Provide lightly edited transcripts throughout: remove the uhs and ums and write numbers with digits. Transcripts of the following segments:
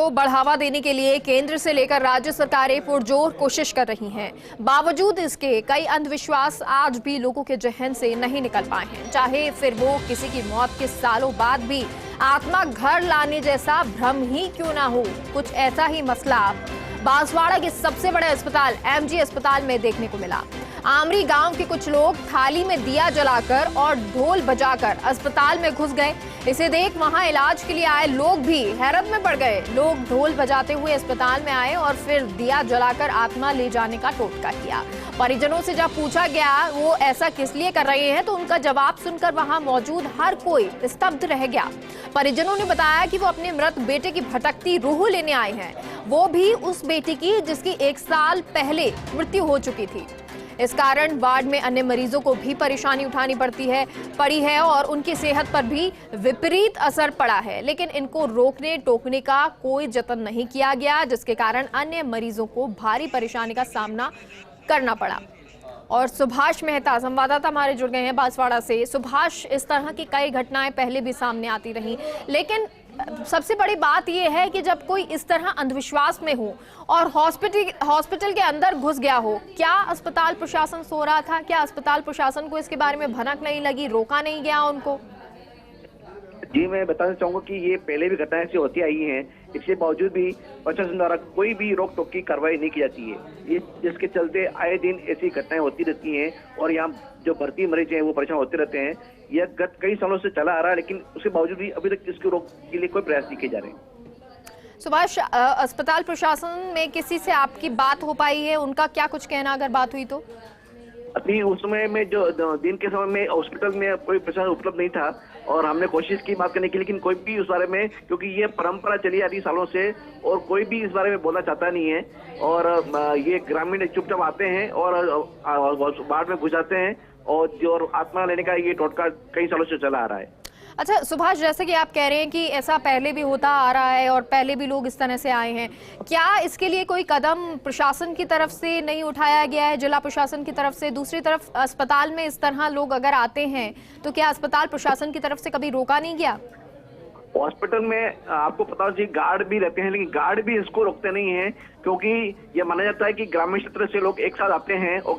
को बढ़ावा देने के लिए केंद्र से लेकर राज्य सरकारें पुरजोर कोशिश कर रही हैं। बावजूद इसके कई अंधविश्वास आज भी लोगों के जहन से नहीं निकल पाए हैं। चाहे फिर वो किसी की मौत के सालों बाद भी आत्मा घर लाने जैसा भ्रम ही क्यों ना हो, कुछ ऐसा ही मसला बांसवाड़ा के सबसे बड़े अस्पताल एमजी अस्पताल में देखने को मिला। आमरी गांव के कुछ लोग थाली में दिया जलाकर और ढोल बजाकर अस्पताल में घुस गए। इसे देख वहां इलाज के लिए आए लोग भी हैरत में पड़ गए। लोग ढोल बजाते हुए अस्पताल में आए और फिर दिया जलाकर आत्मा ले जाने का टोटका किया। परिजनों से जब पूछा गया वो ऐसा किस लिए कर रहे हैं तो उनका जवाब सुनकर वहां मौजूद हर कोई स्तब्ध रह गया। परिजनों ने बताया कि वो अपने मृत बेटे की भटकती रूह लेने आए हैं, वो भी उस बेटी की जिसकी 1 साल पहले मृत्यु हो चुकी थी। इस कारण वार्ड में अन्य मरीजों को भी परेशानी उठानी पड़ी है और उनकी सेहत पर भी विपरीत असर पड़ा है, लेकिन इनको रोकने टोकने का कोई जतन नहीं किया गया, जिसके कारण अन्य मरीजों को भारी परेशानी का सामना करना पड़ा। और सुभाष मेहता संवाददाता हमारे जुड़ गए हैं बांसवाड़ा से। सुभाष, इस तरह की कई घटनाएं पहले भी सामने आती रही, लेकिन सबसे बड़ी बात यह है कि जब कोई इस तरह अंधविश्वास में हो और हॉस्पिटल के अंदर घुस गया हो, क्या अस्पताल प्रशासन सो रहा था? क्या अस्पताल प्रशासन को इसके बारे में भनक नहीं लगी, रोका नहीं गया उनको? जी, मैं बताना चाहूंगा कि ये पहले भी घटनाएं ऐसी होती आई हैं, इसके बावजूद भी प्रशासन द्वारा कोई भी रोक टोक की कार्रवाई नहीं की जाती है। ये जिसके चलते आए दिन ऐसी घटनाएं होती रहती हैं और यहाँ जो भर्ती मरीज हैं वो परेशान होते रहते हैं। यह गत कई सालों से चला आ रहा है, लेकिन उसके बावजूद भी अभी तक इसकी रोक के लिए कोई प्रयास नहीं किए जा रहे। सुभाष, अस्पताल प्रशासन में किसी से आपकी बात हो पाई है? उनका क्या कुछ कहना अगर बात हुई तो? अभी उस समय में जो दिन के समय में हॉस्पिटल में कोई प्रशासन उपलब्ध नहीं था और हमने कोशिश की बात करने की, लेकिन कोई भी उस बारे में, क्योंकि ये परंपरा चली आ रही सालों से और कोई भी इस बारे में बोलना चाहता नहीं है। और ये ग्रामीण चुपचाप आते हैं और वार्ड में घुस जाते हैं और जो आत्मा लेने का ये टोटका कई सालों से चला आ रहा है। अच्छा सुभाष, जैसे कि आप कह रहे हैं कि ऐसा पहले भी होता आ रहा है और पहले भी लोग इस तरह से आए हैं, क्या इसके लिए कोई कदम प्रशासन की तरफ से नहीं उठाया गया है, जिला प्रशासन की तरफ से? दूसरी तरफ अस्पताल में इस तरह लोग अगर आते हैं तो क्या अस्पताल प्रशासन की तरफ से कभी रोका नहीं गया? हॉस्पिटल में आपको पता हो जी, गार्ड भी रहते हैं, लेकिन गार्ड भी इसको रोकते नहीं हैं, क्योंकि ये माना जाता है कि ग्रामीण क्षेत्र से लोग एक साथ आते हैं और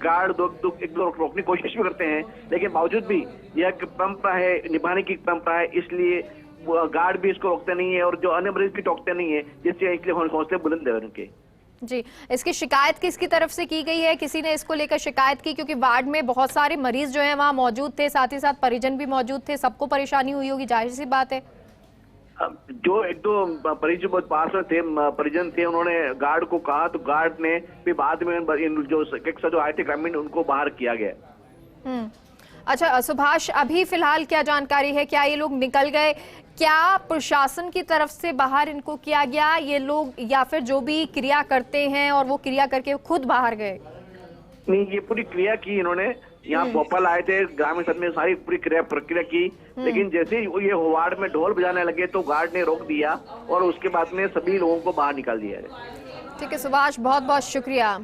गार्ड एक दो रोकने की कोशिश भी करते हैं, लेकिन बावजूद भी यह परंपरा है, निभाने की परंपरा है, इसलिए गार्ड भी इसको रोकते नहीं है और जो अन्य मरीज भी टोकते नहीं है, जिससे इसलिए हौसले बुलंद है उनके। जी, इसकी शिकायत किसकी तरफ से की गई है? किसी ने इसको लेकर शिकायत की? क्योंकि वार्ड में बहुत सारे मरीज जो हैं वहां मौजूद थे, साथ ही साथ परिजन भी मौजूद थे, सबको परेशानी हुई होगी, जाहिर सी बात है। जो एक दो परिजन बहुत पास में थे, परिजन थे, उन्होंने गार्ड को कहा तो गार्ड ने फिर बाद में जो आए थे ग्रामीण उनको बाहर किया गया। अच्छा सुभाष, अभी फिलहाल क्या जानकारी है? क्या ये लोग निकल गए? क्या प्रशासन की तरफ से बाहर इनको किया गया ये लोग, या फिर जो भी क्रिया करते हैं और वो क्रिया करके खुद बाहर गए? नहीं, ये पूरी क्रिया की इन्होंने। यहाँ भोपाल आए थे, ग्रामीण सभा में सारी पूरी प्रक्रिया की, लेकिन जैसे ही ये वार्ड में ढोल बजाने लगे तो गार्ड ने रोक दिया और उसके बाद में सभी लोगों को बाहर निकाल दिया है। ठीक है सुभाष, बहुत बहुत शुक्रिया।